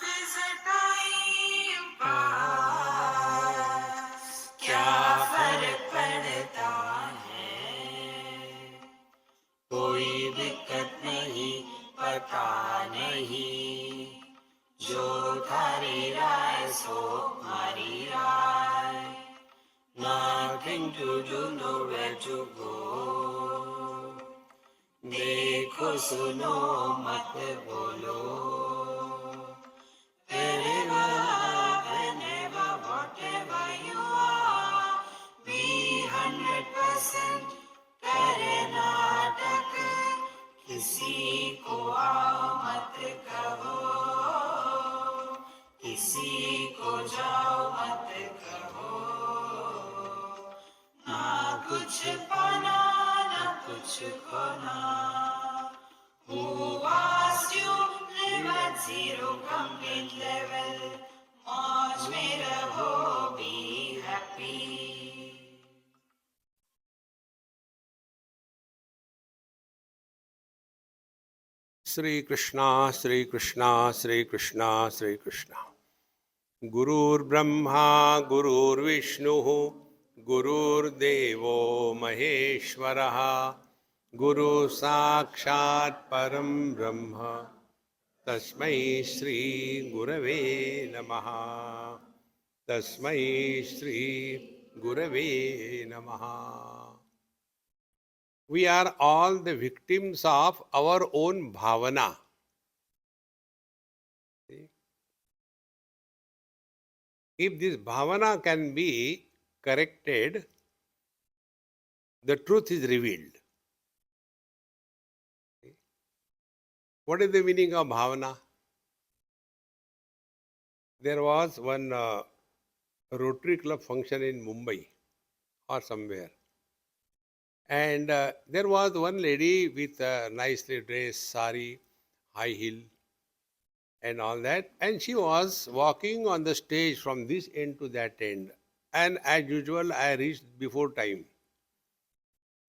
is a time pass, क्या फर्क पड़ता है, कोई दिक्कत नहीं, पता नहीं, जो थारी राय सो हमारी राय, nothing to do, nowhere to go, देखो सुनो मत बोलो, wherever, whenever, whatever you are, be 100% करे नाटक, किसी को आओ मत कहो, किसी को जाओ मत कहो, ना कुछ पाना ना कुछ खोना, who asked you live at zero complete level, मौज में रहो, be happy. Sri Krishna, Sri Krishna, Sri Krishna, Sri Krishna. Gurur Brahma, Gurur Vishnu, Gurur Devo Maheshwaraha, Guru Sakshat Param Brahma, Tasmai Sri Gurave Namaha, Tasmai Sri Gurave Namaha. We are all the victims of our own bhavana. If this bhavana can be corrected, the truth is revealed. What is the meaning of bhavana? There was one Rotary Club function in Mumbai or somewhere. And there was one lady with a nicely dressed sari, high heel, and all that. And she was walking on the stage from this end to that end. And as usual, I reached before time.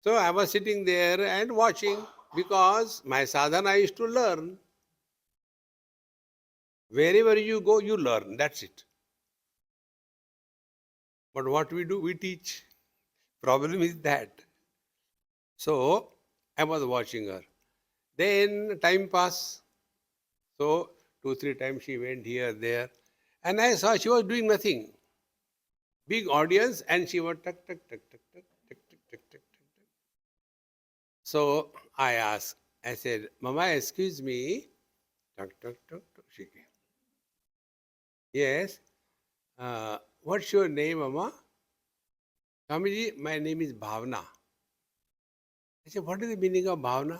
So I was sitting there and watching because my sadhana is to learn. Wherever you go, you learn. That's it. But what we do, we teach. Problem is that. So I was watching her. Then time passed. So 2-3 times she went here, there. And I saw she was doing nothing. Big audience and she was tuck, tuck, tuck, tuck, tuck, tuck, tuck, tuck, tuck, tuck. So I asked, I said, Mama, excuse me. Tuck, tuck, tuck, tuck. She came. Yes. What's your name, Mama? Swamiji, my name is Bhavna. I said, what is the meaning of Bhavna?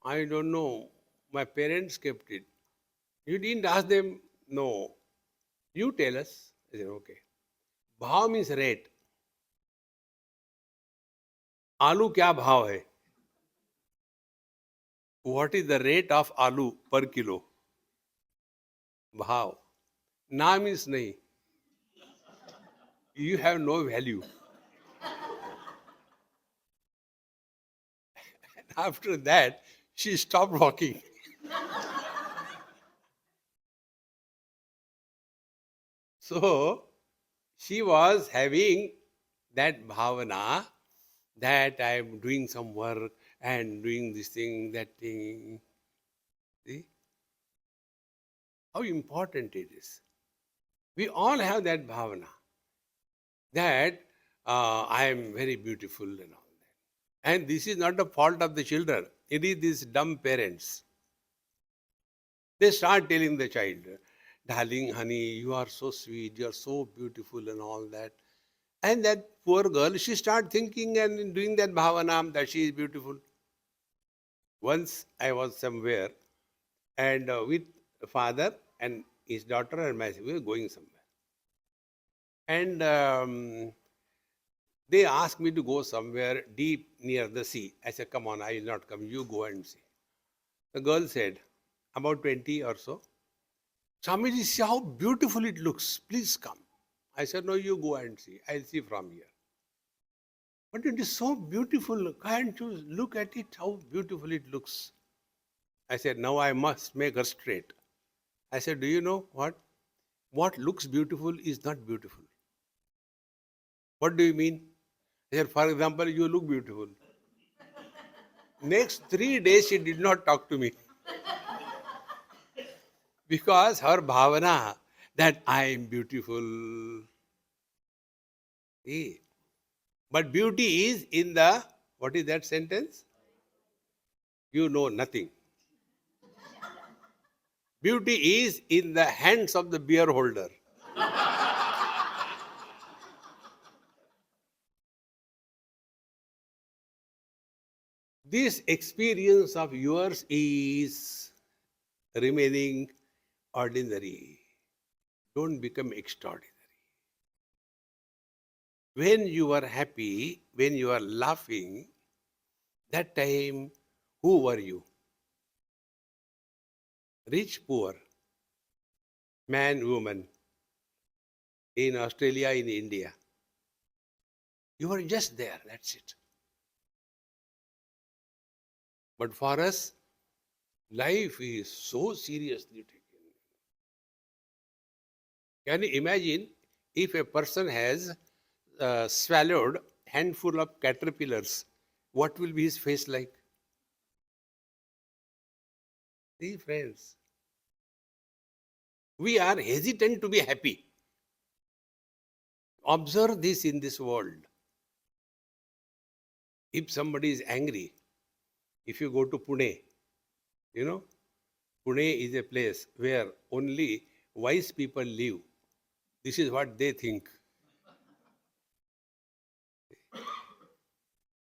I don't know. My parents kept it. You didn't ask them? No. You tell us. I said, okay. Bhav means rate. आलू क्या भाव है? What is the rate of आलू per kilo? भाव. ना means नहीं. You have no value. After that, she stopped walking. So, she was having that bhavana that I am doing some work and doing this thing, that thing. See? How important it is. We all have that bhavana that I am very beautiful and all that. And this is not the fault of the children. It is these dumb parents. They start telling the child, darling, honey, you are so sweet, you are so beautiful and all that. And that poor girl, she start thinking and doing that bhavana that she is beautiful. Once I was somewhere and with father and his daughter and myself, we were going somewhere. And they asked me to go somewhere deep near the sea. I said, come on, I will not come. You go and see. The girl said, about 20 or so, Swamiji, see how beautiful it looks. Please come. I said, no, you go and see. I'll see from here. But it is so beautiful. Can't you look at it, how beautiful it looks? I said, now I must make her straight. I said, do you know what? What looks beautiful is not beautiful. What do you mean? I said, for example, you look beautiful. Next 3 days, she did not talk to me because her bhavana that I am beautiful. See? But beauty is in the, what is that sentence? You know nothing. Beauty is in the hands of the beer holder. This experience of yours is remaining ordinary. Don't become extraordinary. When you are happy, when you are laughing, that time, who were you? Rich, poor, man, woman, in Australia, in India. You were just there, that's it. But for us, life is so seriously taken. Can you imagine if a person has swallowed handful of caterpillars, what will be his face like? See, friends, we are hesitant to be happy. Observe this in this world. If somebody is angry, if you go to Pune, you know, Pune is a place where only wise people live. This is what they think.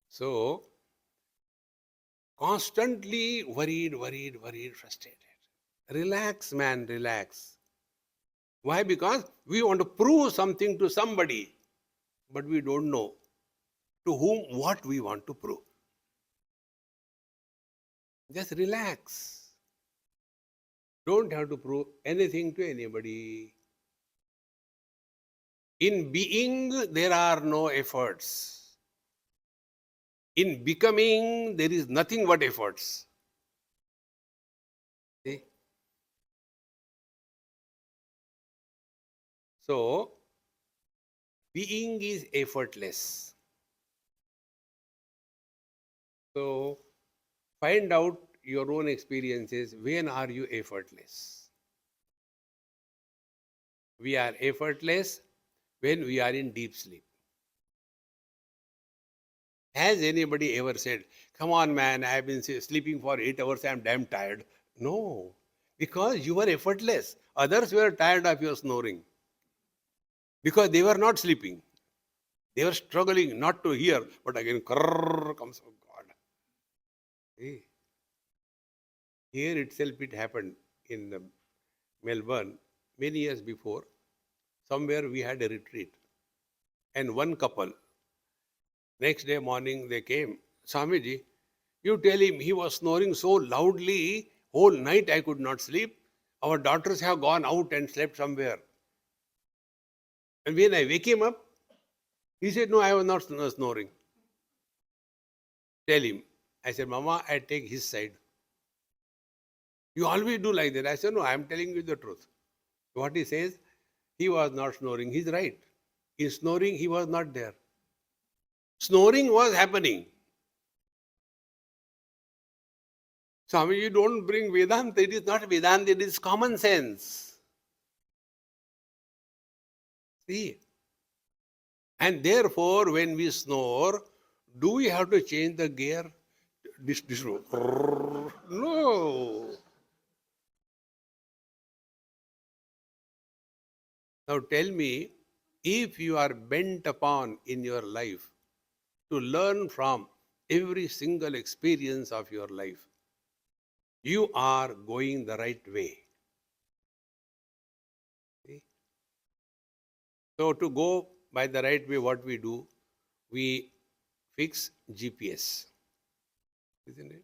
So, constantly worried, frustrated. Relax, man, relax. Why? Because we want to prove something to somebody, but we don't know to whom what we want to prove. Just relax. Don't have to prove anything to anybody. In being, there are no efforts. In becoming, there is nothing but efforts. See? So, being is effortless. So, find out your own experiences. When are you effortless? We are effortless when we are in deep sleep. Has anybody ever said, come on, man, I have been sleeping for 8 hours, I am damn tired? No, because you were effortless. Others were tired of your snoring because they were not sleeping. They were struggling not to hear, but again, crrr comes, oh God. See, here itself it happened in Melbourne many years before. Somewhere we had a retreat, and one couple, next day morning they came, Swamiji, you tell him he was snoring so loudly, whole night I could not sleep. Our daughters have gone out and slept somewhere. And when I wake him up, he said, no, I was not snoring. Tell him. I said, Mama, I take his side. You always do like that. I said, no, I am telling you the truth. What he says, he was not snoring. He's right. In snoring, he was not there. Snoring was happening. Swami, you don't bring Vedanta. It is not Vedanta, it is common sense. See? And therefore, when we snore, do we have to change the gear? This no. Now tell me, if you are bent upon in your life to learn from every single experience of your life, you are going the right way. See? So to go by the right way, what we do, we fix GPS. Isn't it?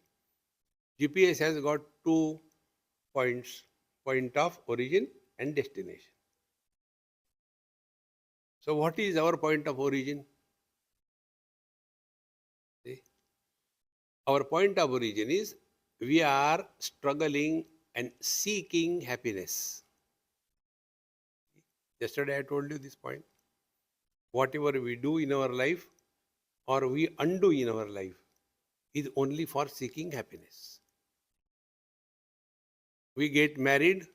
GPS has got 2 points, point of origin and destination. So what is our point of origin? See? Our point of origin is we are struggling and seeking happiness. Yesterday I told you this point. Whatever we do in our life or we undo in our life is only for seeking happiness. We get married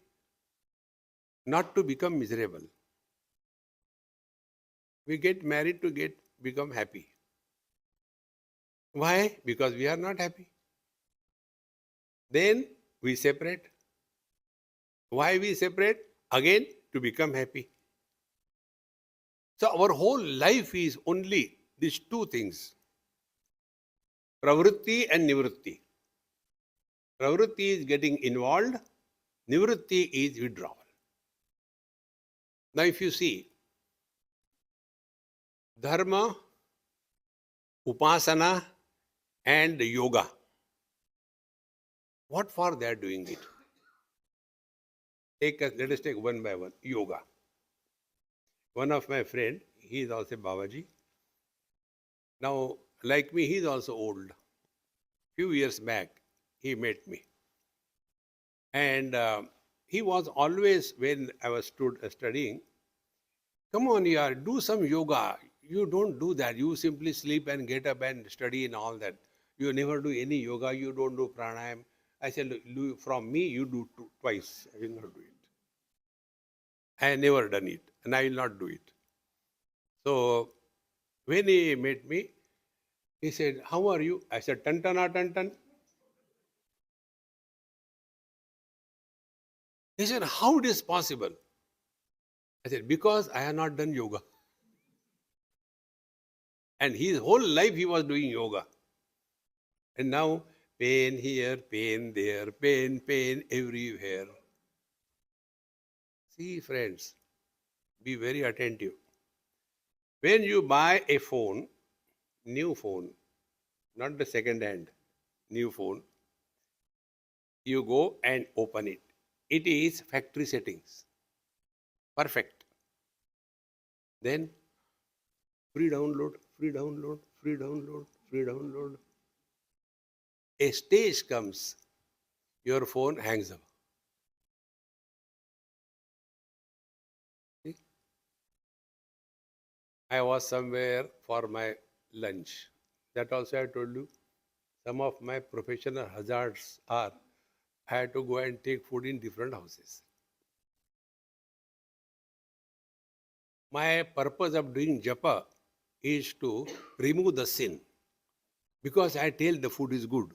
not to become miserable. We get married to become happy. Why? Because we are not happy. Then we separate. Why we separate? Again, to become happy. So our whole life is only these two things. Pravritti and nivritti. Pravritti is getting involved. Nivritti is withdrawal. Now if you see, dharma, upasana and yoga. What for they are doing it? Let us take one by one. Yoga. One of my friend, he is also Babaji. Now, like me, he is also old. Few years back, he met me. And he was always, when I was studying, come on, yaar, do some yoga. You don't do that. You simply sleep and get up and study and all that. You never do any yoga. You don't do pranayam. I said, "Look, from me, you do twice. I will not do it. I have never done it, and I will not do it." So when he met me, he said, "How are you?" I said, "Tan tan tan tan." He said, "How it is possible?" I said, "Because I have not done yoga." And his whole life he was doing yoga. And now pain here, pain there, pain everywhere. See, friends, be very attentive. When you buy a phone, new phone, not the second hand, new phone, you go and open it. It is factory settings. Perfect. Then free download, free download, free download, free download. A stage comes, your phone hangs up. See? I was somewhere for my lunch. That also I told you. Some of my professional hazards are I had to go and take food in different houses. My purpose of doing japa is to remove the sin. Because I tell the food is good.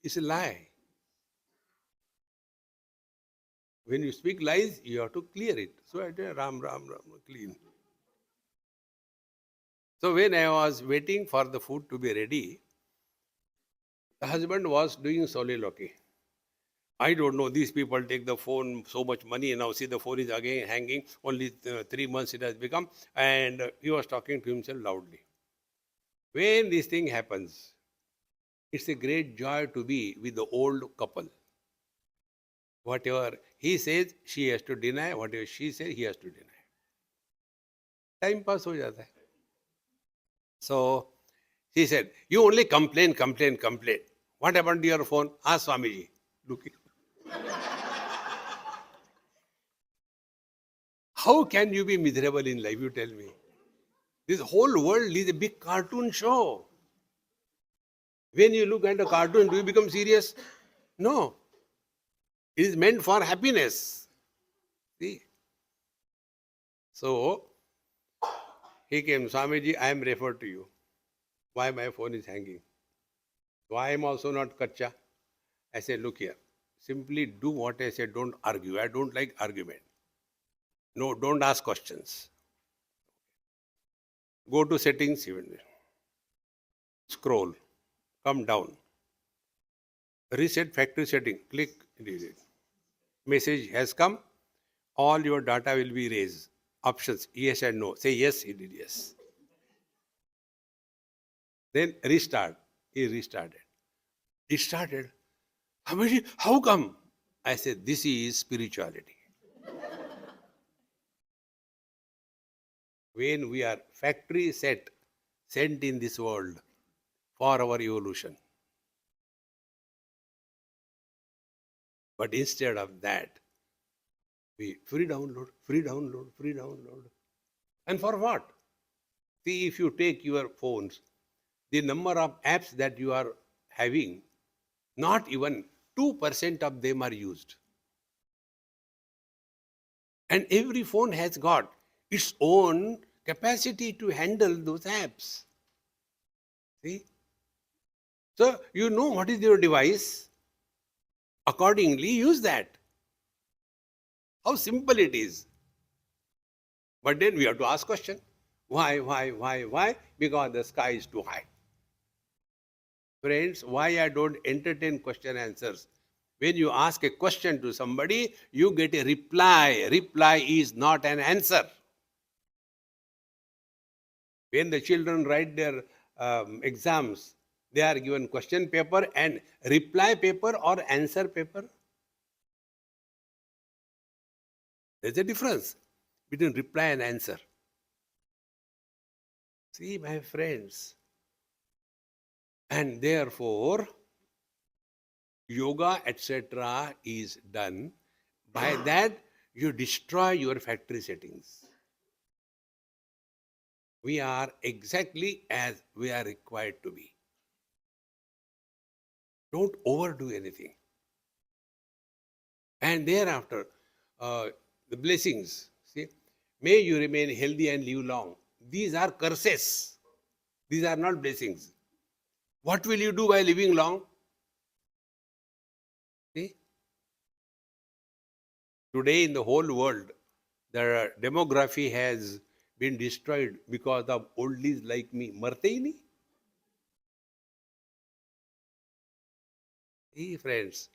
It's a lie. When you speak lies, you have to clear it. So I tell Ram, Ram, Ram, clean. So when I was waiting for the food to be ready, the husband was doing soliloquy. I don't know, these people take the phone, so much money, and now see the phone is again hanging, only 3 months it has become, and he was talking to himself loudly. When this thing happens, it's a great joy to be with the old couple. Whatever he says, she has to deny. Whatever she says, he has to deny. Time pass ho jata hai. So he said, "You only complain, complain, complain. What happened to your phone? Ask Swamiji." Look. How can you be miserable in life? You tell me. This whole world is a big cartoon show. When you look at a cartoon, do you become serious? No. It is meant for happiness. See? So he came, "Swamiji, I am referred to you. Why my phone is hanging? Why I am also not kacha?" I said, "Look here. Simply do what I said. Don't argue. I don't like argument. No, don't ask questions. Go to settings, even scroll, come down, reset factory setting, click, delete. Message has come, all your data will be raised. Options, yes and no. Say yes, he did yes. Then restart. He restarted. It started. How come? I said, this is spirituality. When we are factory sent in this world for our evolution. But instead of that, we free download, free download, free download. And for what? See, if you take your phones, the number of apps that you are having, not even 2% of them are used. And every phone has got its own capacity to handle those apps. See? So you know what is your device. Accordingly, use that. How simple it is. But then we have to ask question. Why? Because the sky is too high. Friends, why I don't entertain question answers? When you ask a question to somebody, you get a reply. Reply is not an answer. When the children write their exams, they are given question paper and reply paper or answer paper. There's a difference between reply and answer. See, my friends. And therefore, yoga, etc., is done. By that, you destroy your factory settings. We are exactly as we are required to be. Don't overdo anything. And thereafter, the blessings. See, may you remain healthy and live long. These are curses. These are not blessings. What will you do by living long? See, today in the whole world, the demography has been destroyed because of oldies like me. Marte hi nahi. See, friends,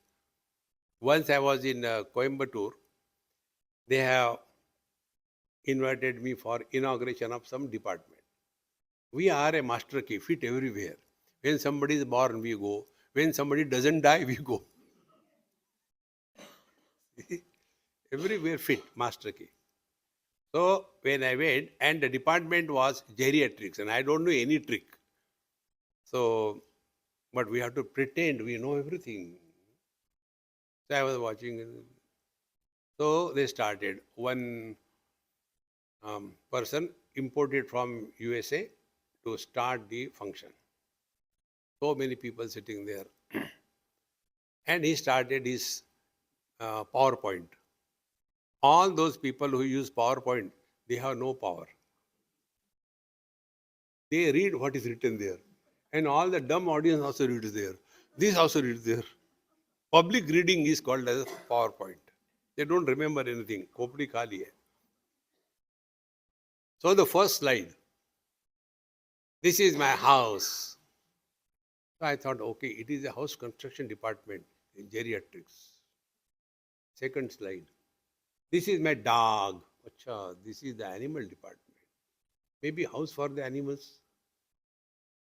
once I was in Coimbatore, they have invited me for inauguration of some department. We are a master key, fit everywhere. When somebody is born, we go. When somebody doesn't die, we go. Everywhere fit, master key. So when I went, and the department was geriatrics, and I don't know any trick. So, but we have to pretend we know everything. So I was watching. So they started. One person imported from USA to start the function. So many people sitting there. And he started his PowerPoint. All those people who use PowerPoint, they have no power. They read what is written there. And all the dumb audience also reads there. This also reads there. Public reading is called as PowerPoint. They don't remember anything. Kopdi khali hai. So the first slide. This is my house. So I thought, okay, it is a house construction department in geriatrics. Second slide. This is my dog. Achha, this is the animal department. Maybe house for the animals.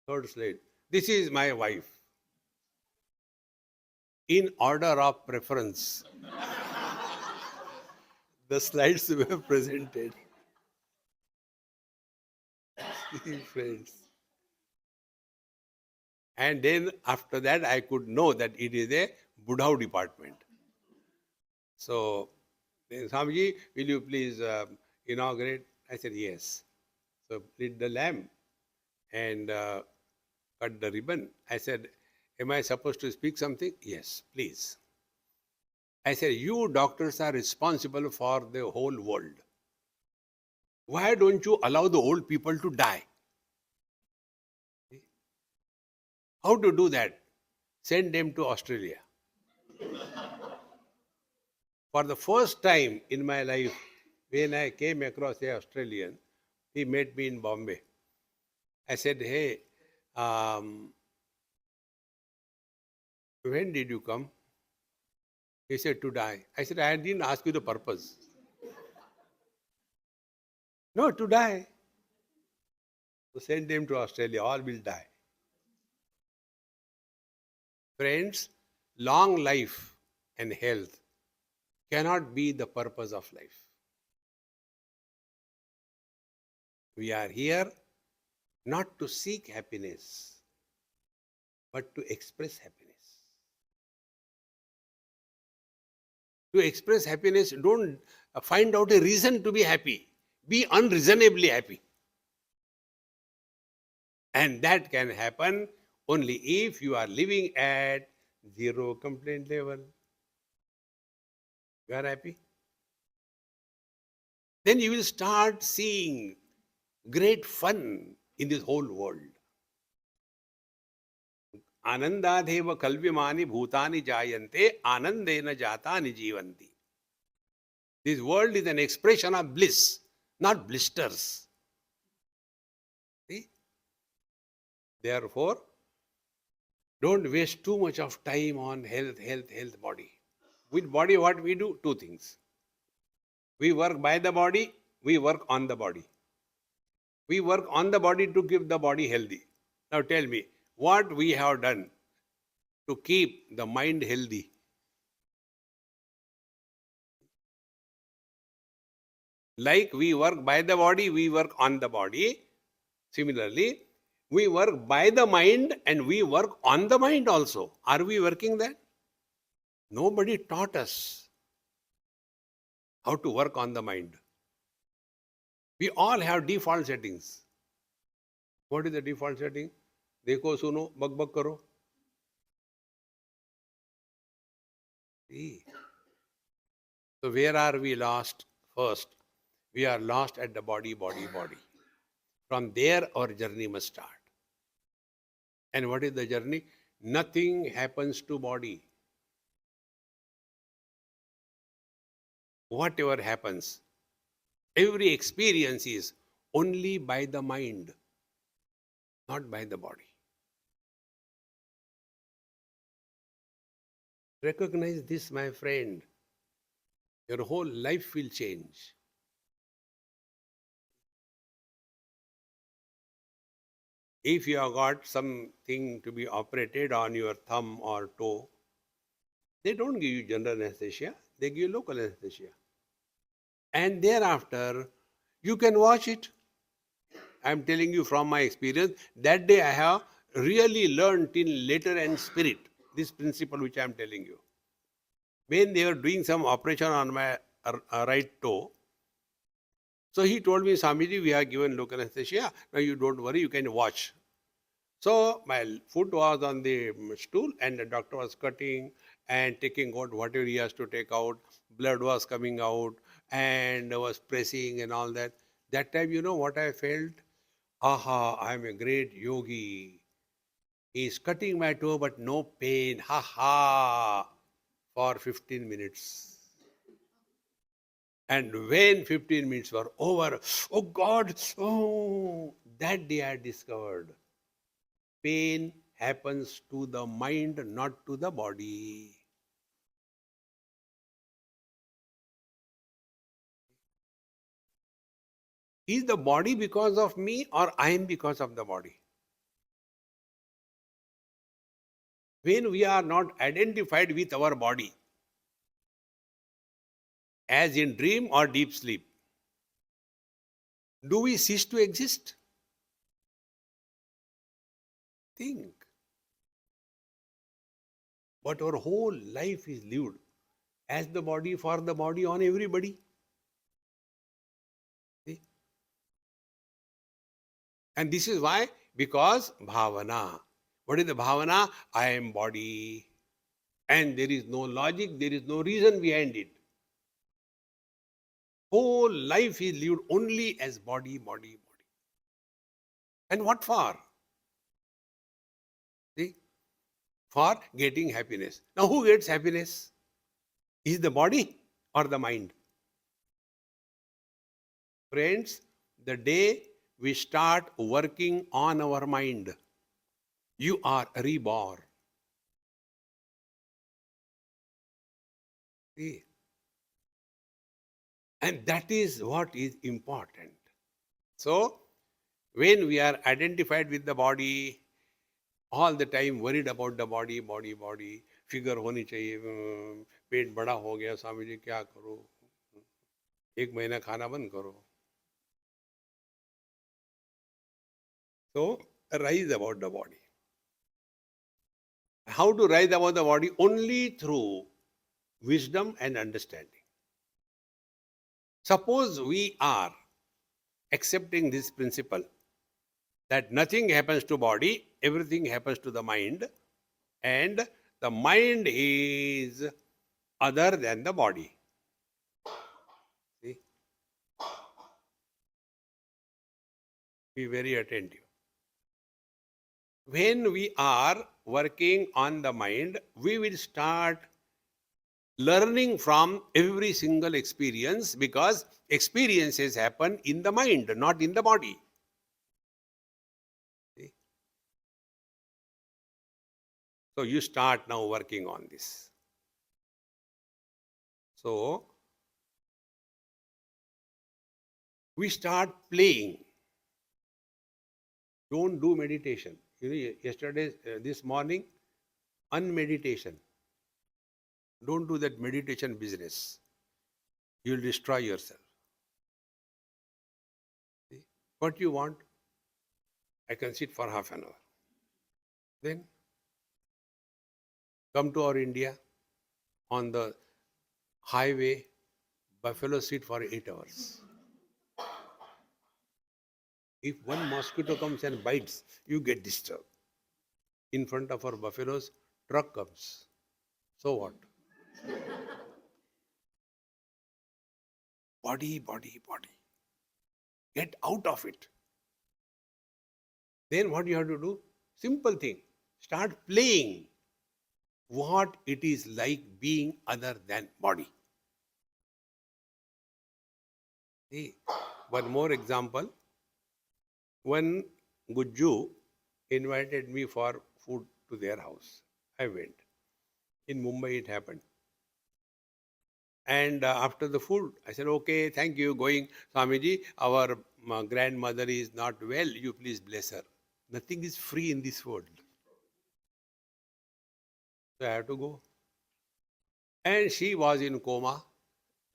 Third slide. This is my wife. In order of preference, the slides were presented. Friends. And then after that, I could know that it is a Budhau department. So, Swamiji, will you please inaugurate? I said, yes. So, lit the lamp and cut the ribbon. I said, am I supposed to speak something? Yes, please. I said, you doctors are responsible for the whole world. Why don't you allow the old people to die? How to do that? Send them to Australia. For the first time in my life, when I came across an Australian, he met me in Bombay. I said, hey, when did you come? He said, to die. I said, I didn't ask you the purpose. No, to die. So send them to Australia, all will die. Friends, long life and health cannot be the purpose of life. We are here not to seek happiness, but to express happiness. To express happiness, don't find out a reason to be happy. Be unreasonably happy. And that can happen only if you are living at zero complaint level. You are happy. Then you will start seeing great fun in this whole world. Anandadeva kalvimani bhutani jayante anandena jatani jivanti. This world is an expression of bliss, not blisters. See? Therefore, don't waste too much of time on health, body. With body, what we do? Two things. We work by the body, we work on the body. We work on the body to keep the body healthy. Now tell me, what we have done to keep the mind healthy? Like we work by the body, we work on the body. Similarly, we work by the mind and we work on the mind also. Are we working that? Nobody taught us how to work on the mind. We all have default settings. What is the default setting? देखो सुनो बक बक करो. See. So where are we lost? First, we are lost at the body. From there, our journey must start. And what is the journey? Nothing happens to body. Whatever happens, every experience is only by the mind, not by the body. Recognize this, my friend. Your whole life will change. If you have got something to be operated on your thumb or toe, they don't give you general anesthesia, they give you local anesthesia. And thereafter, you can watch it. I am telling you from my experience, that day I have really learned in letter and spirit this principle which I am telling you. When they were doing some operation on my right toe, so he told me, Swamiji, we have given local anesthesia, now you don't worry, you can watch. So my foot was on the stool and the doctor was cutting and taking out whatever he has to take out. Blood was coming out and was pressing and all that. That time, you know what I felt? Aha, I am a great yogi. He is cutting my toe but no pain. Ha ha, for 15 minutes. And when 15 minutes were over, oh God, oh, that day I discovered pain happens to the mind, not to the body. Is the body because of me or I am because of the body? When we are not identified with our body, as in dream or deep sleep, do we cease to exist? Think. But our whole life is lived as the body, for the body, on everybody. See? And this is why, because bhavana. What is the bhavana? I am body. And there is no logic, there is no reason behind it. Whole life is lived only as body. And what for? See? For getting happiness. Now who gets happiness? Is the body or the mind? Friends, the day we start working on our mind, you are reborn. See? And that is what is important. So, when we are identified with the body, all the time worried about the body, figure होनी चाहिए, पेट बड़ा हो गया, स्वामी जी क्या करो, 1 महीना खाना बंद करो. So, rise about the body. How to rise about the body? Only through wisdom and understanding. Suppose we are accepting this principle that nothing happens to body, everything happens to the mind, and the mind is other than the body. See? Be very attentive. When we are working on the mind, we will start learning from every single experience, because experiences happen in the mind, not in the body. See? So you start now working on this. So we start playing. Don't do meditation. Yesterday, this morning, unmeditation. Don't do that meditation business. You'll destroy yourself. See? What you want? I can sit for half an hour. Then come to our India, on the highway, buffalo sit for 8 hours. If one mosquito comes and bites, you get disturbed. In front of our buffaloes, truck comes. So what? Body, body, body. Get out of it. Then what you have to do? Simple thing. Start playing what it is like being other than body. See, one more example. One Gujju invited me for food to their house. I went. In Mumbai it happened. And after the food, I said, okay, thank you, going. Swamiji, our grandmother is not well, you please bless her. Nothing is free in this world. So I have to go. And she was in coma,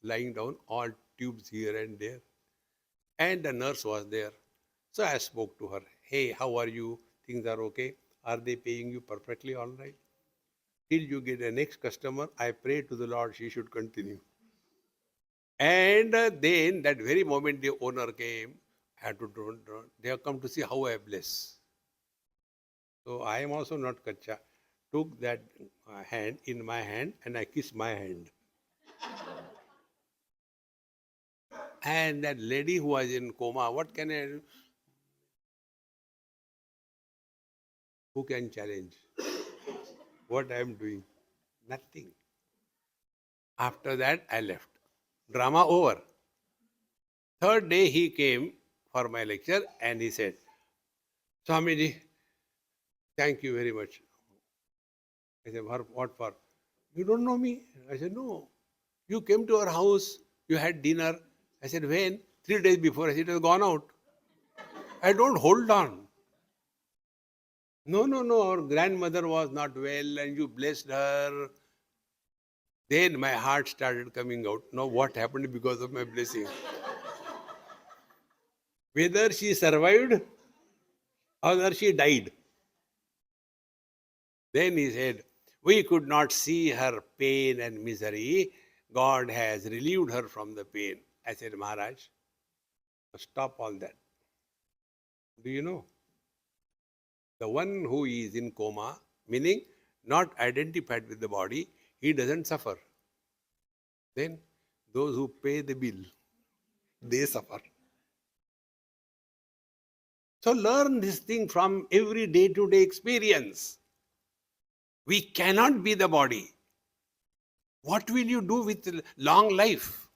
lying down, all tubes here and there. And the nurse was there. So I spoke to her. Hey, how are you? Things are okay? Are they paying you perfectly all right? Till you get the next customer, I pray to the Lord she should continue. And then that very moment the owner came, I had to they have come to see how I bless. So I am also not kacha. Took that hand in my hand and I kissed my hand. And that lady who was in coma, what can I do? Who can challenge what I am doing? Nothing. After that, I left. Drama over. Third day, he came for my lecture and he said, Swamiji, thank you very much. I said, what for? You don't know me? I said, no. You came to our house, you had dinner. I said, when? 3 days before. I said, it has gone out. I don't hold on. No, no, no. Our grandmother was not well and you blessed her. Then my heart started coming out. Now what happened because of my blessing? Whether she survived or whether she died. Then he said, we could not see her pain and misery. God has relieved her from the pain. I said, Maharaj, stop all that. Do you know? The one who is in coma, meaning not identified with the body, he doesn't suffer. Then those who pay the bill, they suffer. So learn this thing from every day-to-day experience. We cannot be the body. What will you do with long life?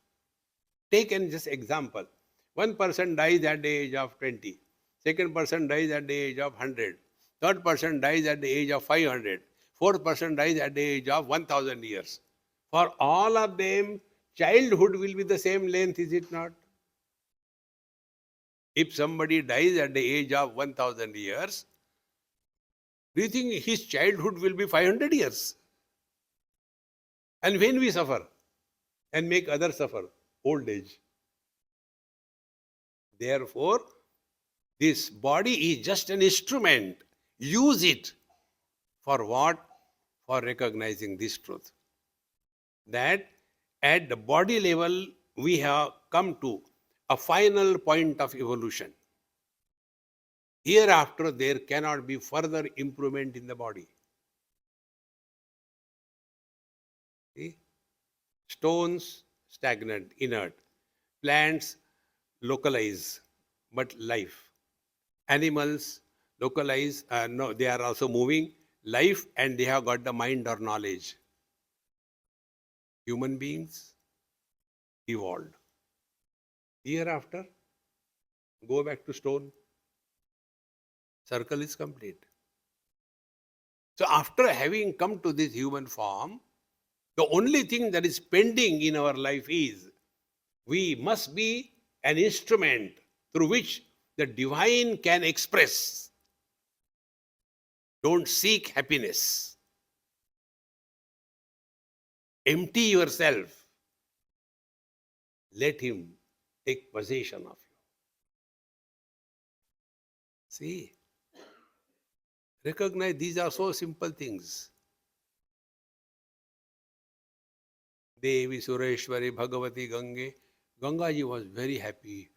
Take an just example. One person dies at the age of 20. Second person dies at the age of 100. Third person dies at the age of 500. Fourth person dies at the age of 1000 years. For all of them, childhood will be the same length, is it not? If somebody dies at the age of 1000 years, do you think his childhood will be 500 years? And when we suffer and make others suffer, old age. Therefore, this body is just an instrument. Use it for what? For recognizing this truth. that at the body level we have come to a final point of evolution. Hereafter, there cannot be further improvement in the body. See? Stones, stagnant, inert. Plants, localize, but life. Animals, localize, no, they are also moving, life, and they have got the mind or knowledge. Human beings, evolved. Hereafter, go back to stone. Circle is complete. So after having come to this human form, the only thing that is pending in our life is we must be an instrument through which the divine can express. Don't seek happiness. Empty yourself. Let him take possession of you. See, recognize these are so simple things. Devi Sureshwari Bhagavati Gange. Gangaji was very happy.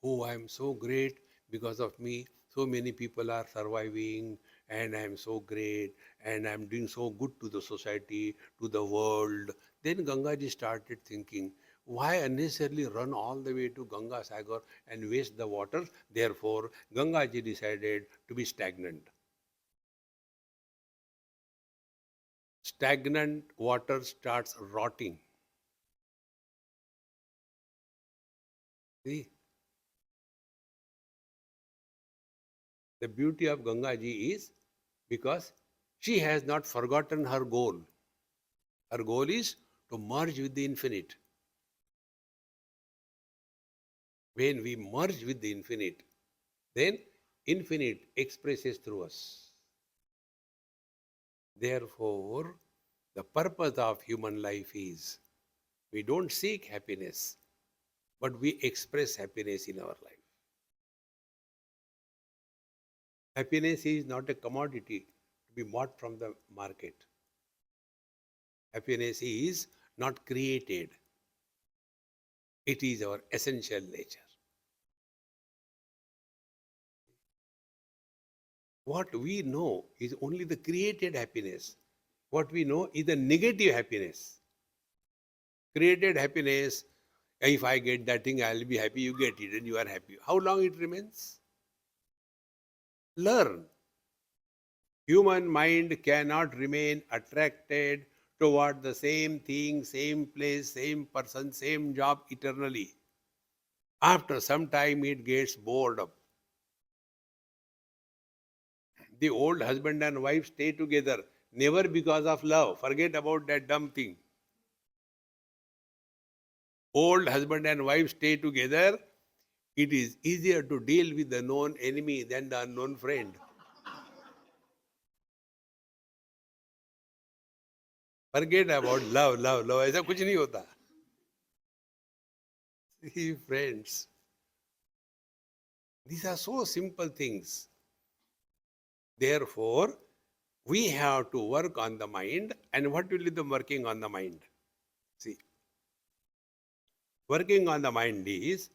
Oh, I am so great. Because of me, so many people are surviving, and I am so great, and I am doing so good to the society, to the world. Then Gangaji started thinking, why unnecessarily run all the way to Ganga Sagar and waste the water? Therefore, Gangaji decided to be stagnant. Stagnant water starts rotting. See? The beauty of Gangaji is because she has not forgotten her goal. Her goal is to merge with the infinite. When we merge with the infinite, then infinite expresses through us. Therefore, the purpose of human life is we don't seek happiness, but we express happiness in our life. Happiness is not a commodity to be bought from the market. Happiness is not created. It is our essential nature. What we know is only the created happiness. What we know is the negative happiness. Created happiness, if I get that thing, I'll be happy, you get it and you are happy. How long it remains? Learn. Human mind cannot remain attracted toward the same thing, same place, same person, same job eternally. After some time, it gets bored up. The old husband and wife stay together, never because of love. Forget about that dumb thing. Old husband and wife stay together. It is easier to deal with the known enemy than the unknown friend. Forget about love, love, love. ऐसा कुछ नहीं होता. See, friends, these are so simple things. Therefore, we have to work on the mind. And what will be the working on the mind? See, working on the mind is,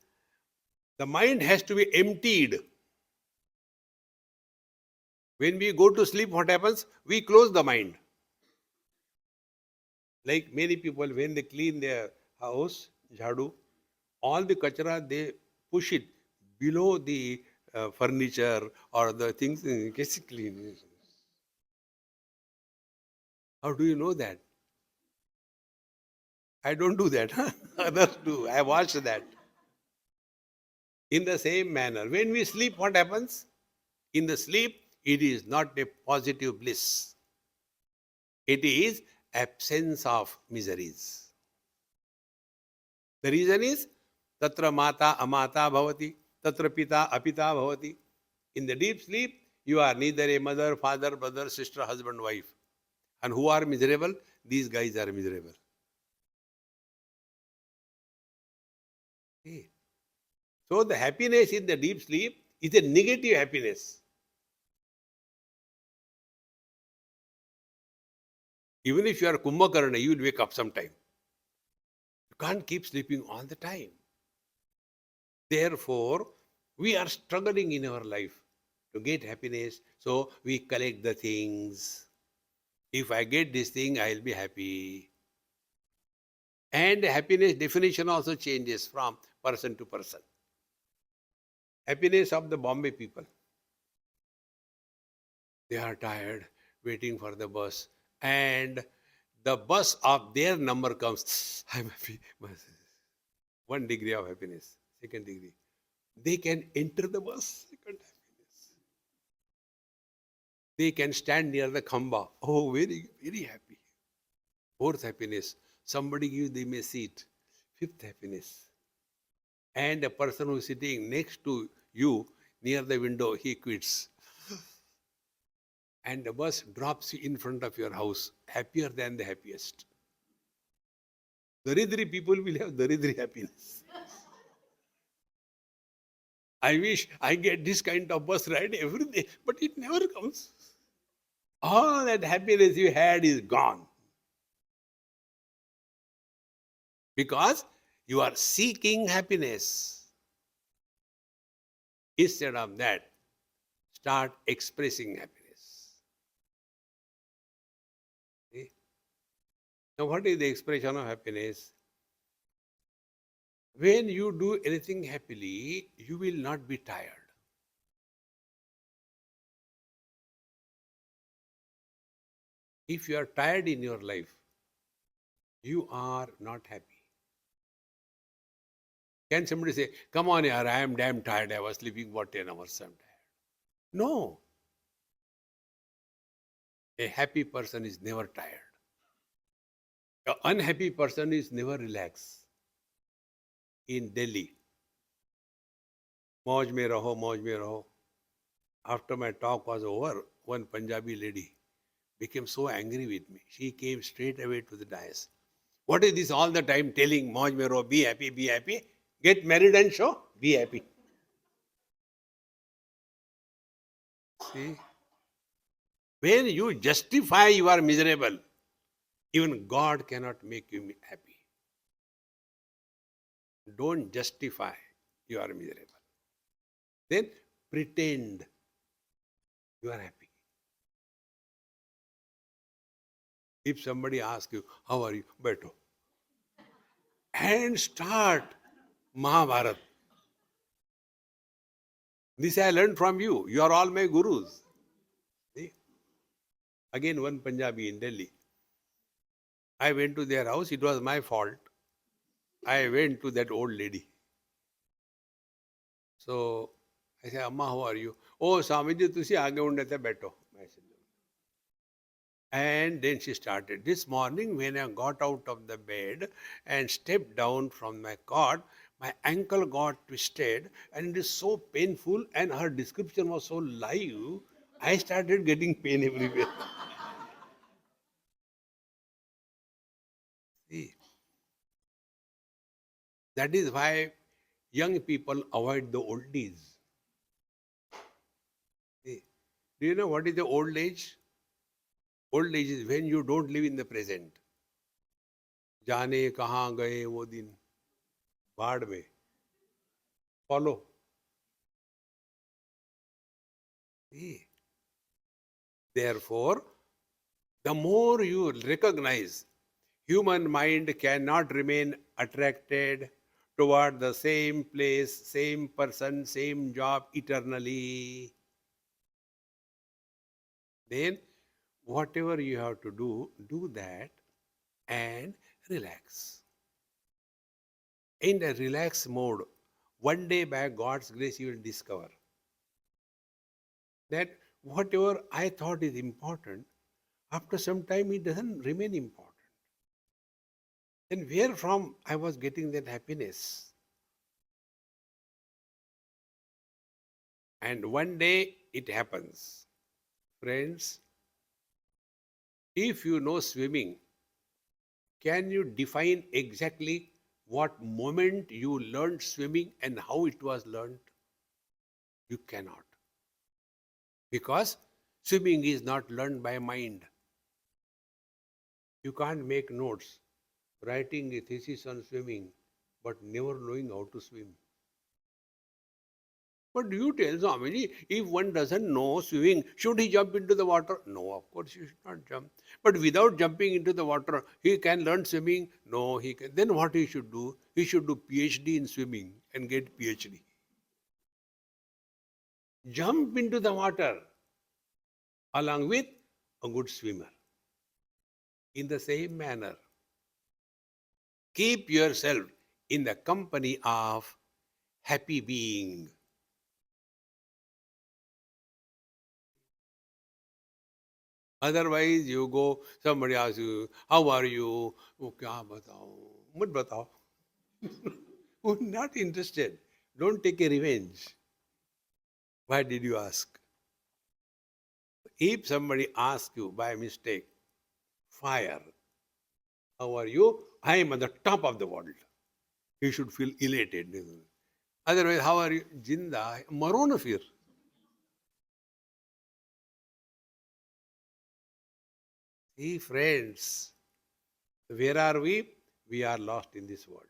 the mind has to be emptied. When we go to sleep, what happens? We close the mind. Like many people, when they clean their house, jhadu, all the kachra, they push it below the furniture or the things, gets clean. How do you know that? I don't do that. Others do. I watched that. In the same manner, when we sleep, what happens? In the sleep, it is not a positive bliss. It is absence of miseries. The reason is, tatra mata amata bhavati, tatra pita apita bhavati. In the deep sleep, you are neither a mother, father, brother, sister, husband, wife. And who are miserable? These guys are miserable. Okay. So the happiness in the deep sleep is a negative happiness. Even if you are Kumbhakarna, you will wake up sometime. You can't keep sleeping all the time. Therefore, we are struggling in our life to get happiness. So we collect the things. If I get this thing, I'll be happy. And happiness definition also changes from person to person. Happiness of the Bombay people. They are tired, waiting for the bus. And the bus of their number comes. I'm happy. 1 degree of happiness. Second degree. They can enter the bus. Second happiness. They can stand near the khamba. Oh, very, very happy. Fourth happiness. Somebody gives them a seat. Fifth happiness. And a person who is sitting next to you near the window, he quits. And the bus drops you in front of your house, happier than the happiest. Daridri people will have Daridri happiness. I wish I get this kind of bus ride every day, but it never comes. All that happiness you had is gone. Because you are seeking happiness. Instead of that, start expressing happiness. See? Now, what is the expression of happiness? When you do anything happily, you will not be tired. If you are tired in your life, you are not happy. Can somebody say, come on, yaar, I am damn tired. I was sleeping for 10 hours. I'm tired. No. A happy person is never tired. An unhappy person is never relaxed. In Delhi, Mauj mein raho, Mauj mein raho. After my talk was over, one Punjabi lady became so angry with me. She came straight away to the dais. What is this all the time telling, Mauj mein raho, be happy, be happy. Get married and show, be happy. See? When you justify you are miserable, even God cannot make you happy. Don't justify you are miserable. Then pretend you are happy. If somebody asks you, how are you? Better. And start Mahabharata. This I learned from you. You are all my gurus. See? Again, one Punjabi in Delhi. I went to their house. It was my fault. I went to that old lady. So I said, Amma, how are you? Oh, Swamiji, tusi aage undate beto. I said, and then she started. This morning, when I got out of the bed and stepped down from my cot, my ankle got twisted and it is so painful. And her description was so live, I started getting pain everywhere. See, that is why young people avoid the oldies. See, do you know what is the old age? Old age is when you don't live in the present. जाने कहाँ गए वो दिन बाढ़ में. Follow. See. Therefore, the more you recognize human mind cannot remain attracted toward the same place, same person, same job eternally, then whatever you have to do that and relax. In a relaxed mode, one day by God's grace you will discover that whatever I thought is important, after some time it doesn't remain important. Then where from I was getting that happiness? And one day it happens. Friends, if you know swimming, can you define exactly what moment you learned swimming and how it was learned? You cannot. Because swimming is not learned by mind. You can't make notes. writing a thesis on swimming, but never knowing how to swim. But you tell Swamiji, if one doesn't know swimming, should he jump into the water? No, of course he should not jump. But without jumping into the water, he can learn swimming? No, he can. Then what he should do? He should do PhD in swimming and get PhD. Jump into the water along with a good swimmer. In the same manner, keep yourself in the company of happy being. Otherwise, you go, somebody asks you, how are you? Oh, kya batao? Mat batao. Oh, not interested. Don't take a revenge. Why did you ask? If somebody asks you by mistake, fire, how are you? I am at the top of the world. You should feel elated. Otherwise, how are you? Jinda, maro na fir. See, friends, where are we? We are lost in this world.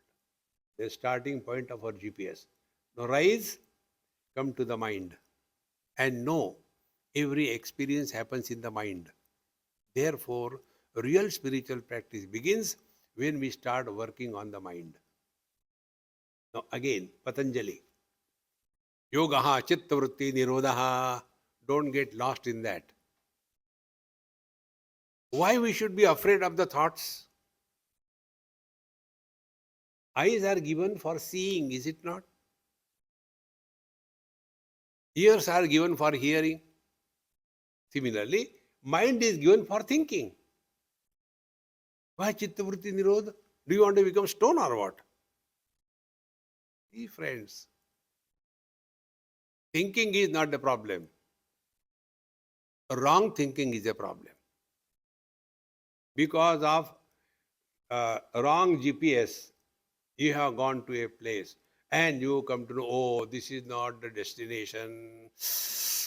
The starting point of our GPS. Now rise, come to the mind, and know every experience happens in the mind. Therefore, real spiritual practice begins when we start working on the mind. Now again, Patanjali, Yogaha Chittavritti Nirodha. Don't get lost in that. Why we should be afraid of the thoughts? Eyes are given for seeing, is it not? Ears are given for hearing. Similarly, mind is given for thinking. Why Chittavritti Nirodha? Do you want to become stone or what? See, friends, thinking is not the problem. Wrong thinking is a problem. Because of wrong GPS, you have gone to a place and you come to know, oh, this is not the destination.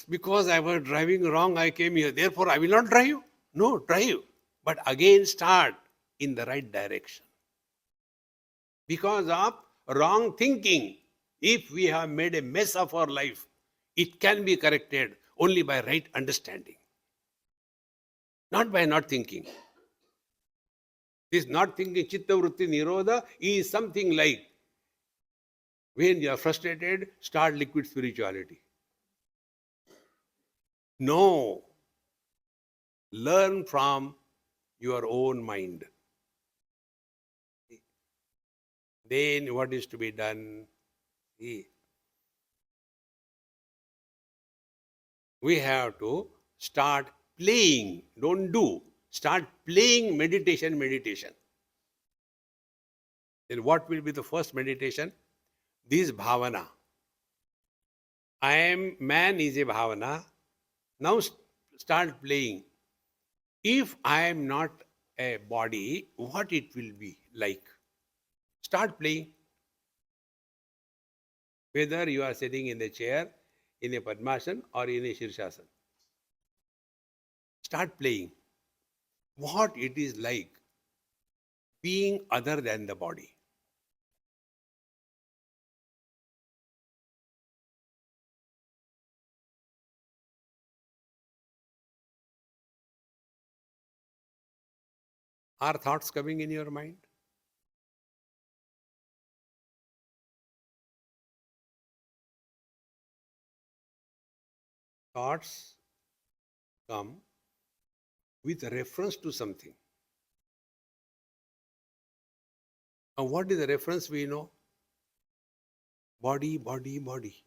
Because I was driving wrong, I came here. Therefore, I will not drive. No, drive. But again, start in the right direction. Because of wrong thinking, if we have made a mess of our life, it can be corrected only by right understanding, not by not thinking. This not thinking, chitta vritti nirodha, is something like when you are frustrated, start liquid spirituality. No. Learn from your own mind. Then what is to be done? See, we have to start playing. Don't do. Start playing meditation. Then what will be the first meditation? This bhavana. I am man is a bhavana. Now start playing. If I am not a body, what it will be like? Start playing. Whether you are sitting in the chair, in a Padmasana or in a Shirshasana. Start playing. What it is like being other than the body. Are thoughts coming in your mind? Thoughts come with reference to something. And what is the reference we know? Body, body, body.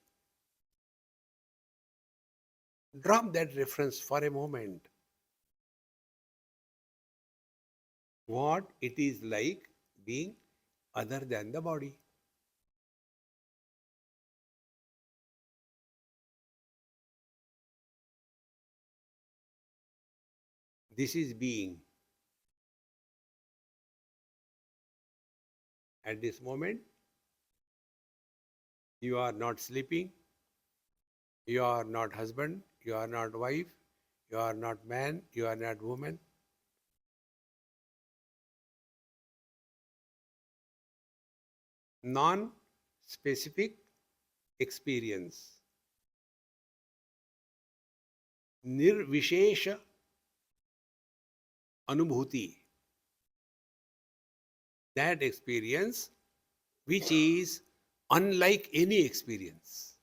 Drop that reference for a moment. What it is like being other than the body. This is being. At this moment, you are not sleeping, you are not husband, you are not wife, you are not man, you are not woman. non-specific experience. Nirvishesha anubhuti. That experience which is unlike any experience.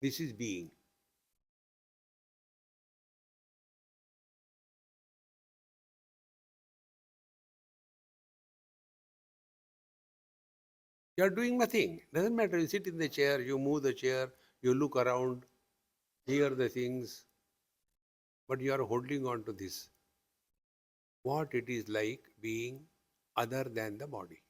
This is being. You are doing nothing. Doesn't matter. You sit in the chair, you move the chair, you look around, hear the things, but you are holding on to this. What it is like being other than the body.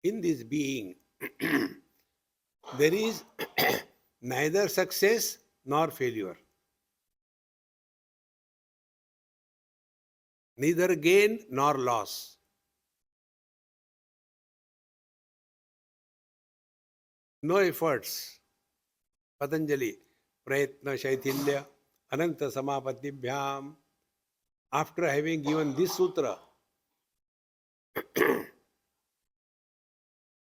In this being, there is neither success nor failure, neither gain nor loss. No efforts. Patanjali, Prayatna Shaithilya, Ananta Samapatibhyam. After having given this sutra,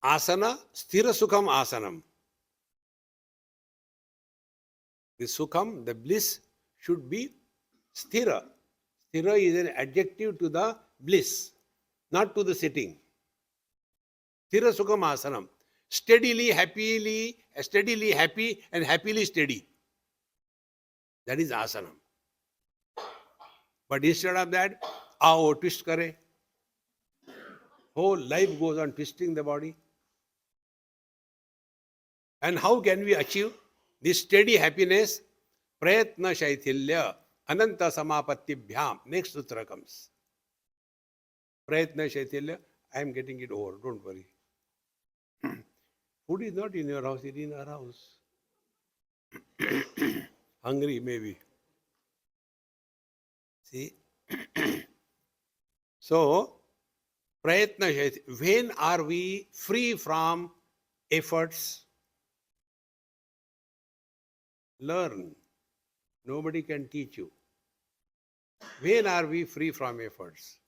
asana, sthira sukham asanam. The sukham, the bliss, should be sthira. Sthira is an adjective to the bliss, not to the sitting. Sthira sukham asanam. Steadily, happy and happily steady. That is asanam. But instead of that, aao twist kare. Whole life goes on twisting the body. And how can we achieve this steady happiness? Prayatna shaithilya ananta samapatibhyam. Next sutra comes. Prayatna shaithilya. I am getting it over. Don't worry. Food is not in your house, it is in our house. Hungry, maybe. See? So, prayatna shaithilya. When are we free from efforts? Learn. Nobody can teach you. When are we free from efforts?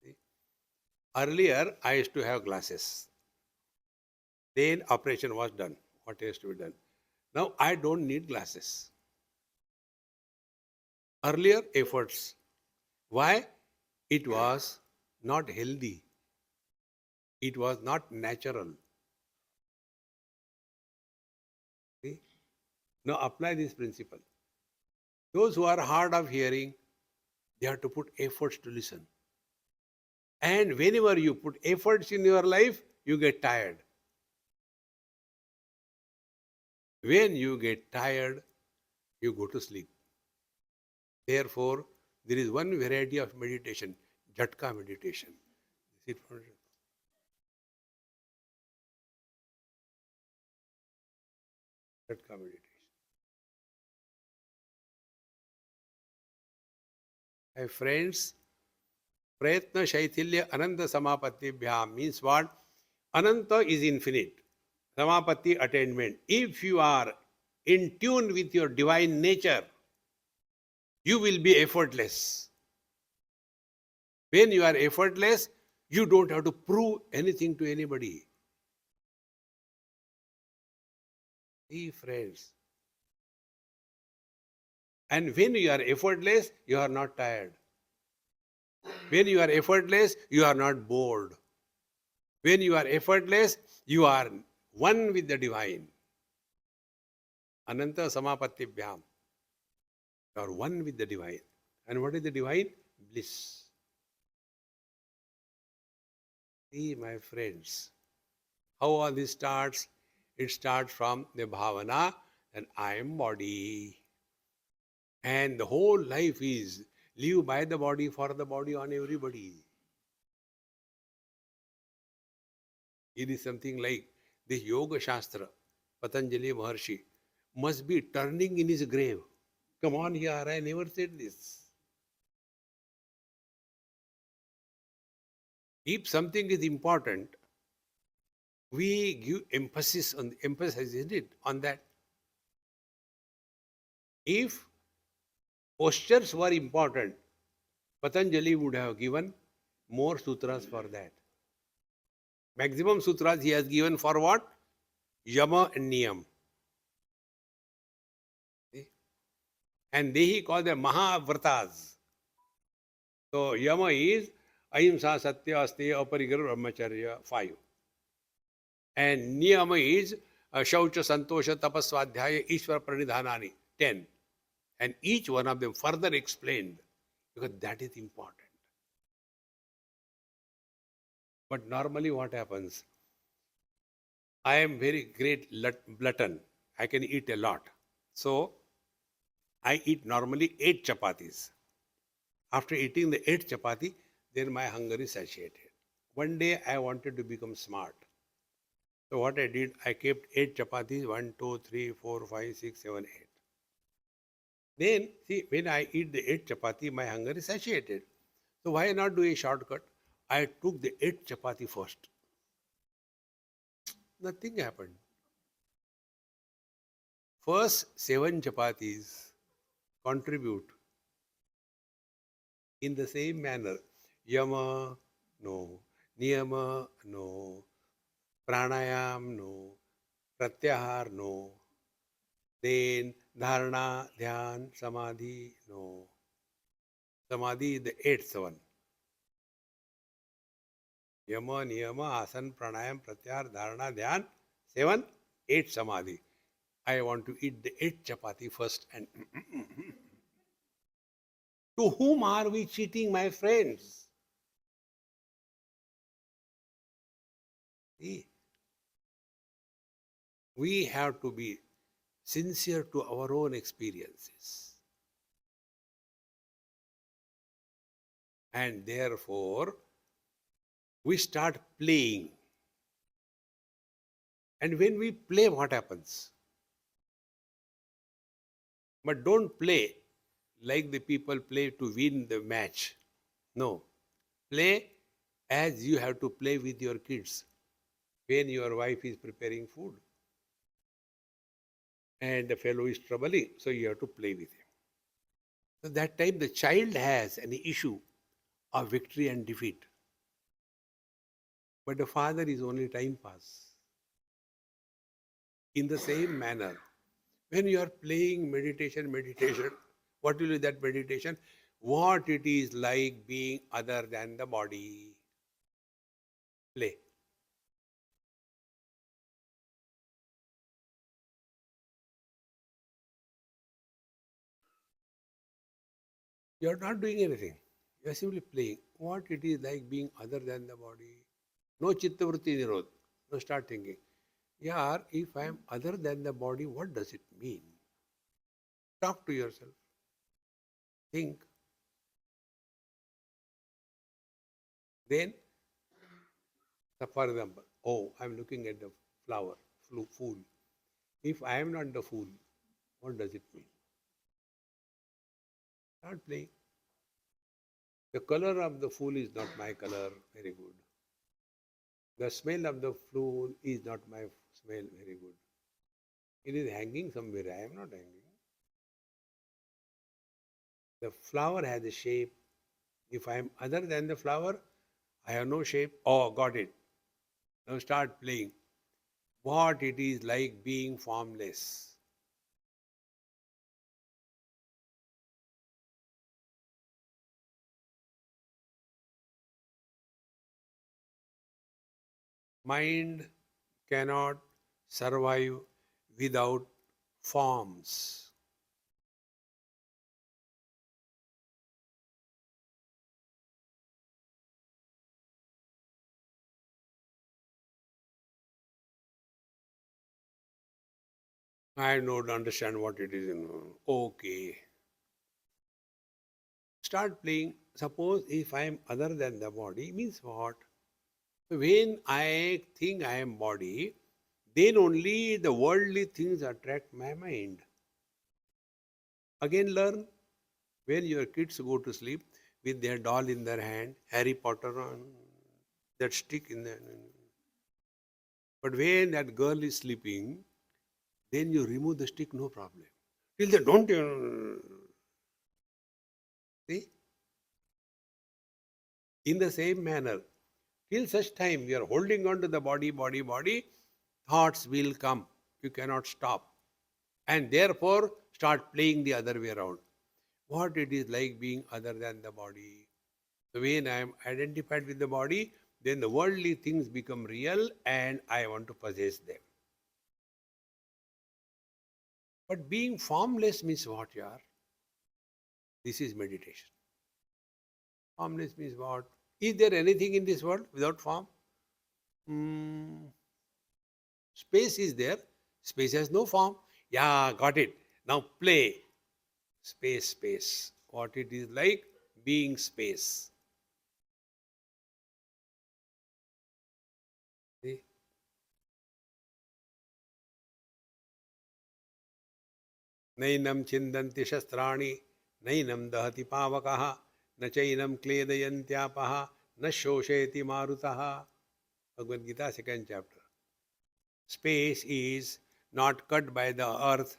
See? Earlier, I used to have glasses. Then operation was done. What has to be done? Now I don't need glasses. Earlier efforts. Why? It was not healthy. It was not natural. See? Now apply this principle. Those who are hard of hearing, they have to put efforts to listen. And whenever you put efforts in your life, you get tired. When you get tired, you go to sleep. Therefore, there is one variety of meditation, Jhatka meditation. Sit for Jhatka meditation. My friends, Prayatna Shaithilya Ananta Samapatibhyam means what? Ananta is infinite. Samapatti attainment. If you are in tune with your divine nature, you will be effortless. When you are effortless, you don't have to prove anything to anybody. See, friends. And when you are effortless, you are not tired. When you are effortless, you are not bored. When you are effortless, you are one with the divine. Ananta Samapatibhyam. You are one with the divine. And what is the divine? Bliss. See, my friends, how all this starts? It starts from the bhavana that I am body. And the whole life is live by the body, for the body, on everybody. It is something like the Yoga Shastra, Patanjali Maharshi, must be turning in his grave. Come on here, I never said this. If something is important, we give emphasis, isn't it, on that. If postures were important, Patanjali would have given more sutras for that. Maximum sutras he has given for what? Yama and Niyam. See? And they he called them Mahavratas. So Yama is Ahimsa, Satya, Asteya, Aparigra, Brahmacharya, 5. And Niyama is Shaucha, Santosha, Tapaswadhyaya, Ishwar Pranidhanani, 10. And each one of them further explained because that is important. But normally what happens? I am very great glutton. I can eat a lot. So I eat normally 8 chapatis. After eating the 8 chapati, then my hunger is satiated. One day I wanted to become smart. So what I did, I kept 8 chapatis, 1, 2, 3, 4, 5, 6, 7, 8. Then, see, when I eat the 8 chapati, my hunger is satiated. So why not do a shortcut? I took the 8 chapati first. Nothing happened. First 7 chapatis contribute in the same manner. Yama, no. Niyama, no. Pranayam, no. Pratyahar, no. Then dharana, dhyan, samadhi, no. Samadhi is the 8th one. Yama, niyama, asan, pranayam, pratyahar, dharana, dhyan, 7, 8 samadhi. I want to eat the 8 chapati first. And to whom are we cheating, my friends? See, we have to be sincere to our own experiences. And therefore, we start playing. And when we play, what happens? But don't play like the people play to win the match. No. Play as you have to play with your kids when your wife is preparing food and the fellow is troubling, so you have to play with him. So that time the child has an issue of victory and defeat. But the father is only time pass. In the same manner, when you are playing meditation, what will be that meditation? What it is like being other than the body. Play. You are not doing anything. You are simply playing. What it is like being other than the body. No chittavritti nirod. No, start thinking. Yeah, if I am other than the body, what does it mean? Talk to yourself. Think. Then, for example, oh, I am looking at the flower, fool. If I am not the fool, what does it mean? Start playing. The color of the fool is not my color. Very good. The smell of the fool is not my smell. Very good. It is hanging somewhere. I am not hanging. The flower has a shape. If I am other than the flower, I have no shape. Oh, got it. Now start playing. What it is like being formless. Mind cannot survive without forms. I don't understand what it is. Okay. Start playing. Suppose if I am other than the body, means what? When I think I am body, then only the worldly things attract my mind. Again, learn when your kids go to sleep with their doll in their hand, Harry Potter on. that stick in the. But when that girl is sleeping, then you remove the stick, no problem. Till then, don't you see? In the same manner, till such time we are holding on to the body, thoughts will come. You cannot stop. And therefore, start playing the other way around. What it is like being other than the body. So when I am identified with the body, then the worldly things become real and I want to possess them. But being formless means what, yaar? This is meditation. Formless means what? Is there anything in this world without form? Hmm. Space is there. Space has no form. Yeah, got it. Now play. Space. What it is like? Being space. See? नैनं छिन्दन्ति शस्त्राणि नैनं दहति पावकः न चैनं क्लेदयन्त्यापः न शोषयति मारुतः. Bhagavad Gita, second chapter. Space is not cut by the earth,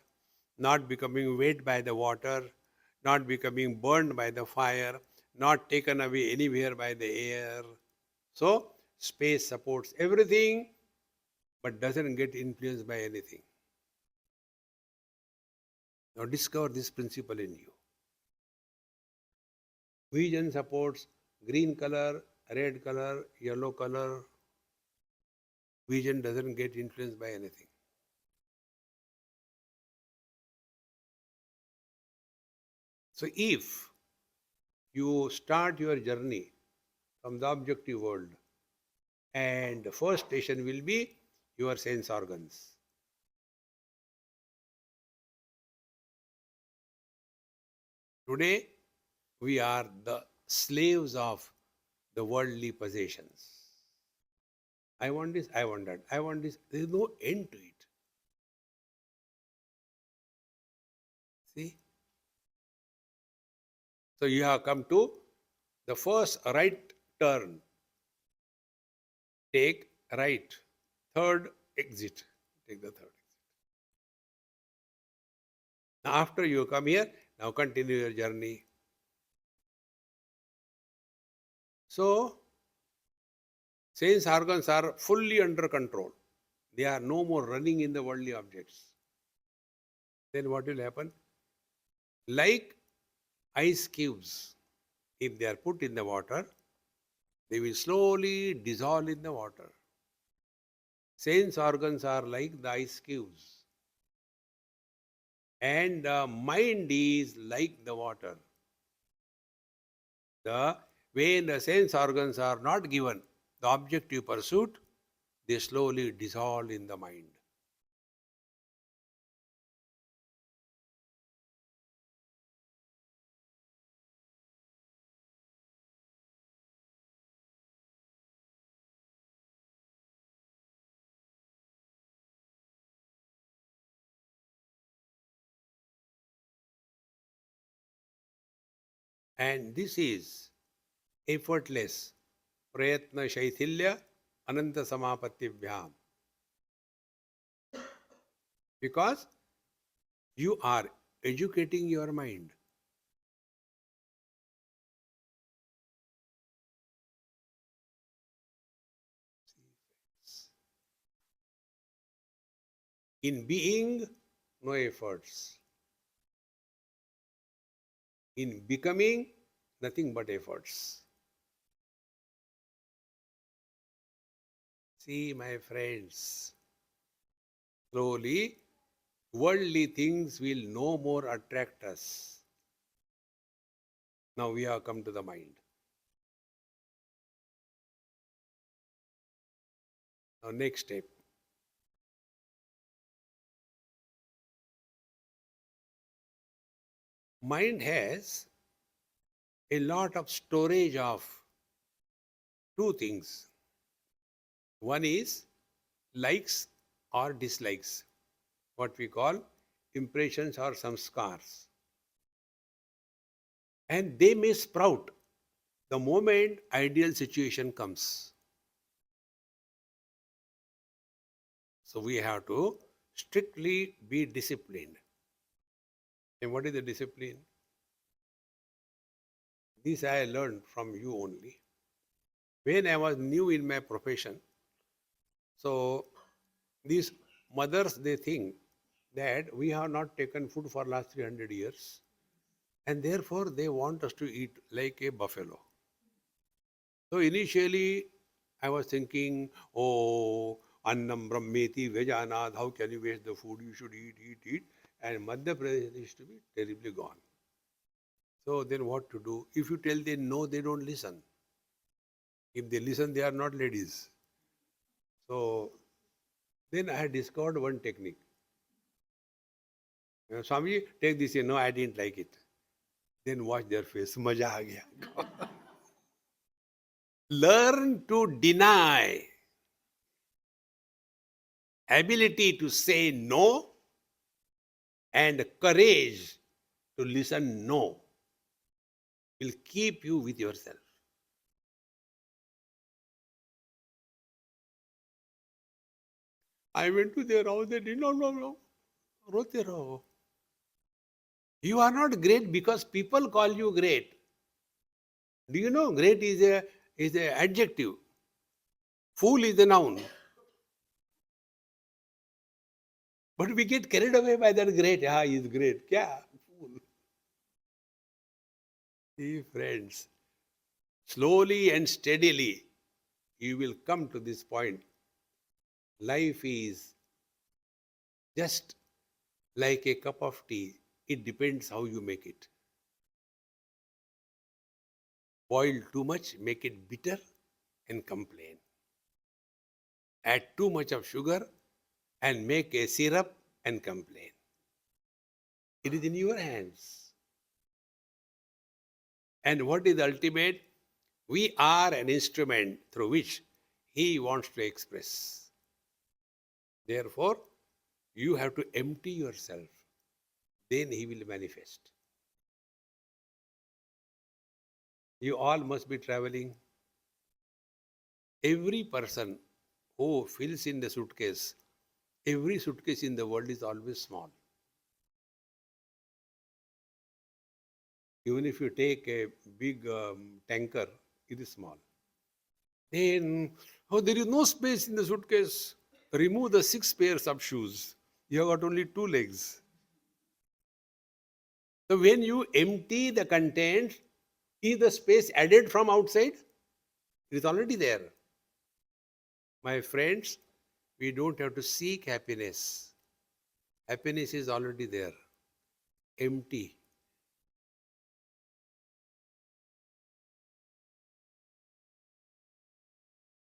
not becoming wet by the water, not becoming burned by the fire, not taken away anywhere by the air. So, space supports everything but doesn't get influenced by anything. Now, discover this principle in you. Vision supports green color, red color, yellow color. Vision doesn't get influenced by anything. So, if you start your journey from the objective world, and the first station will be your sense organs. Today, we are the slaves of the worldly possessions. I want this, I want that, I want this. There is no end to it. See? So you have come to the first right turn. Take right. Third exit. Take the third exit. Now after you come here, now continue your journey. So, sense organs are fully under control. They are no more running in the worldly objects. Then what will happen? Like ice cubes, if they are put in the water, they will slowly dissolve in the water. Sense organs are like the ice cubes. And the mind is like the water. When the sense organs are not given the objective pursuit, they slowly dissolve in the mind. And this is effortless prayatna shaithilya ananta samapatibhyam. Because you are educating your mind. In being, no efforts. In becoming, nothing but efforts. See, my friends, slowly, worldly things will no more attract us. Now we have come to the mind. Now, next step. Mind has a lot of storage of two things. One is likes or dislikes, what we call impressions or samskars. And they may sprout the moment ideal situation comes. So we have to strictly be disciplined. And what is the discipline? This I learned from you only. When I was new in my profession, so these mothers, they think that we have not taken food for last 300 years and therefore they want us to eat like a buffalo. So initially I was thinking, oh, annam brahmeti vejanad, how can you waste the food? You should eat, eat, eat. And Madhya Pradesh used to be terribly gone. So then what to do? If you tell them no, they don't listen. If they listen, they are not ladies. So then I had discovered one technique. Swami, take this here. No, I didn't like it. Then watch their face. Maja aa gaya. Learn to deny. Ability to say no and courage to listen no will keep you with yourself. I went to their house. They did not know. Rote raho. You are not great because people call you great. Do you know great is a adjective. Fool is a noun. But we get carried away by that great. Ah, he is great. Kya? Fool. See, friends, slowly and steadily you will come to this point. Life is just like a cup of tea. It depends how you make it. Boil too much, make it bitter and complain. Add too much of sugar and make a syrup and complain. It is in your hands. And what is the ultimate? We are an instrument through which He wants to express. Therefore, you have to empty yourself. Then He will manifest. You all must be traveling. Every person who fills in the suitcase, every suitcase in the world is always small. Even if you take a big tanker, it is small. Then, oh, there is no space in the suitcase. Remove the 6 pairs of shoes. You have got only 2 legs. So when you empty the content, is the space added from outside? It is already there. My friends, we don't have to seek happiness. Happiness is already there. Empty.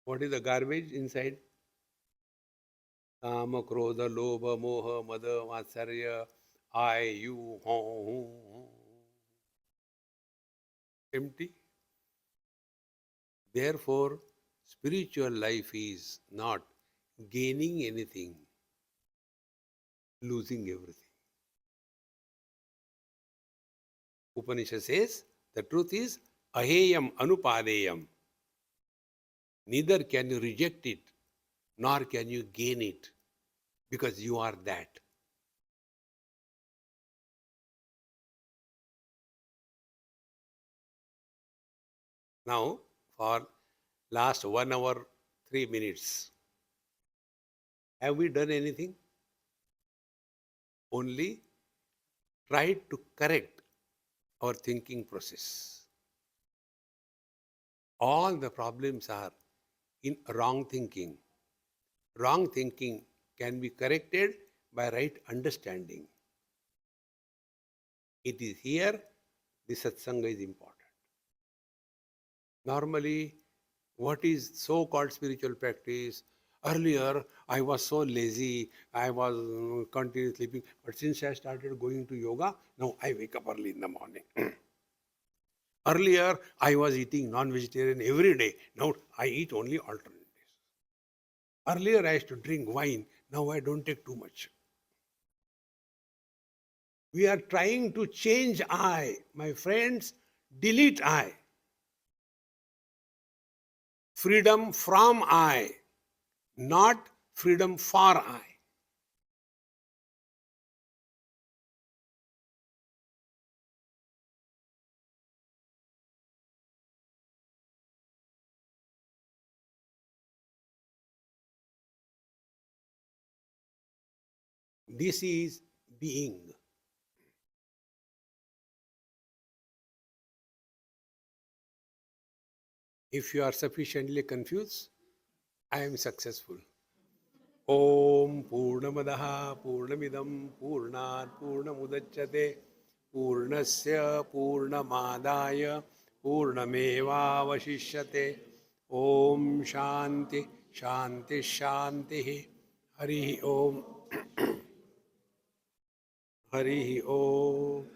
What is the garbage inside? Kama, Krodha, Lobha, Moha, Mada, Matsarya, I, you, ho. Empty. Therefore, spiritual life is not gaining anything, losing everything. Upanishad says the truth is aheyam anupadeyam. Neither can you reject it, nor can you gain it, because you are that. Now, for last 1 hour, 3 minutes, have we done anything? Only try to correct our thinking process. All the problems are in wrong thinking. Wrong thinking can be corrected by right understanding. It is here the satsanga is important. Normally, what is so-called spiritual practice? Earlier, I was so lazy, I was continuously sleeping. But since I started going to yoga, now I wake up early in the morning. Earlier, I was eating non-vegetarian every day. Now I eat only alternate days. Earlier, I used to drink wine. Now I don't take too much. We are trying to change I. My friends, delete I. Freedom from I, not freedom for I. This is being. If you are sufficiently confused, I am successful. Om Purnamadaha Purnamidam Purnat Purnamudachyate Purnasya Purnamadaya Purnameva Vashishyate. Om Shanti Shanti Shanti. Hari Om. Hari Om.